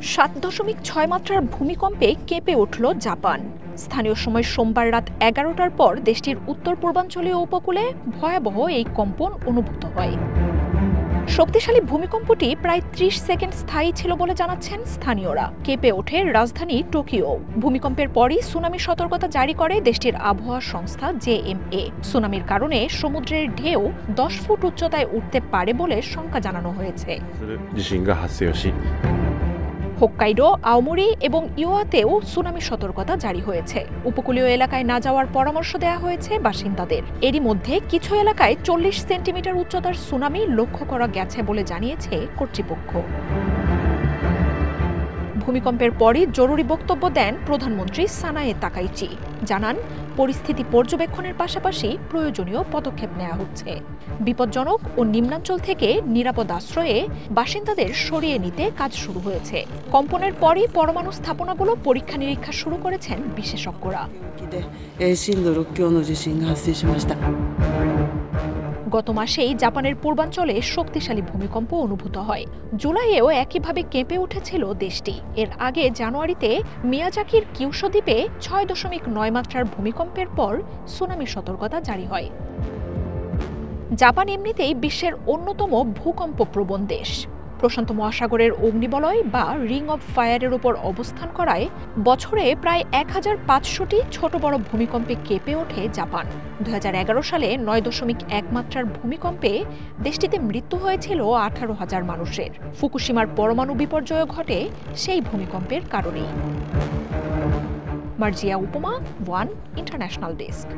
7.6 মাত্রার ভূমিকম্পে কেঁপে উঠল জাপান। স্থানীয় সময় সোমবার রাত 11টার পর দেশটির উত্তর পূর্বাঞ্চলীয় উপকূলে ভয়াবহ এই কম্পন অনুভূত হয়। শক্তিশালী ভূমিকম্পটি প্রায় 30 সেকেন্ড স্থায়ী ছিল বলে জানাচ্ছেন স্থানীয়রা। কেঁপে ওঠে রাজধানী টোকিও। ভূমিকম্পের পরই সুনামি সতর্কতা জারি করে দেশটির আবহাওয়া সংস্থা JMA। সুনামির কারণে সমুদ্রের ঢেউ 10 ফুট উচ্চতায় উঠতে পারে বলে শঙ্কা জানানো হয়েছে। হোক্কাইডো, আওমোরি এবং ইওয়াতেও সুনামি সতর্কতা জারি হয়েছে। উপকূলীয় এলাকায় না যাওয়ার পরামর্শ দেওয়া হয়েছে বাসিন্দাদের। এরই মধ্যে কিছু এলাকায় 40 সেন্টিমিটার উচ্চতার সুনামি লক্ষ্য করা গেছে বলে জানিয়েছে কর্তৃপক্ষ। ভূমিকম্পের পরই জরুরি বক্তব্য দেন প্রধানমন্ত্রী সানায়ে তাকাইচি। জানান, পরিস্থিতি পর্যবেক্ষণের পাশাপাশি প্রয়োজনীয় পদক্ষেপ নেওয়া হচ্ছে। বিপজ্জনক ও নিম্নাঞ্চল থেকে নিরাপদ আশ্রয়ে বাসিন্দাদের সরিয়ে নিতে কাজ শুরু হয়েছে। কম্পনের পরই পরমাণু স্থাপনাগুলো পরীক্ষা নিরীক্ষা শুরু করেছেন বিশেষজ্ঞরা। গত মাসেই জাপানের পূর্বাঞ্চলে শক্তিশালী ভূমিকম্প অনুভূত হয়। জুলাইয়েও একইভাবে কেঁপে উঠেছিল দেশটি। এর আগে জানুয়ারিতে মিয়াজাকির কিউশো দ্বীপে 6.9 মাত্রার ভূমিকম্পের পর সুনামি সতর্কতা জারি হয়। জাপান এমনিতেই বিশ্বের অন্যতম ভূকম্পপ্রবণ দেশ। প্রশান্ত মহাসাগরের অগ্নিবলয় বা রিং অব ফায়ারের উপর অবস্থান করায় বছরে প্রায় 1500টি ছোট বড় ভূমিকম্পে কেঁপে ওঠে জাপান। 2011 সালে 9.1 মাত্রার ভূমিকম্পে দেশটিতে মৃত্যু হয়েছিল 18,000 মানুষের। ফুকুশিমার পরমাণু বিপর্যয় ঘটে সেই ভূমিকম্পের কারণেই। মার্জিয়া উপমা, ওয়ান ইন্টারন্যাশনাল ডেস্ক।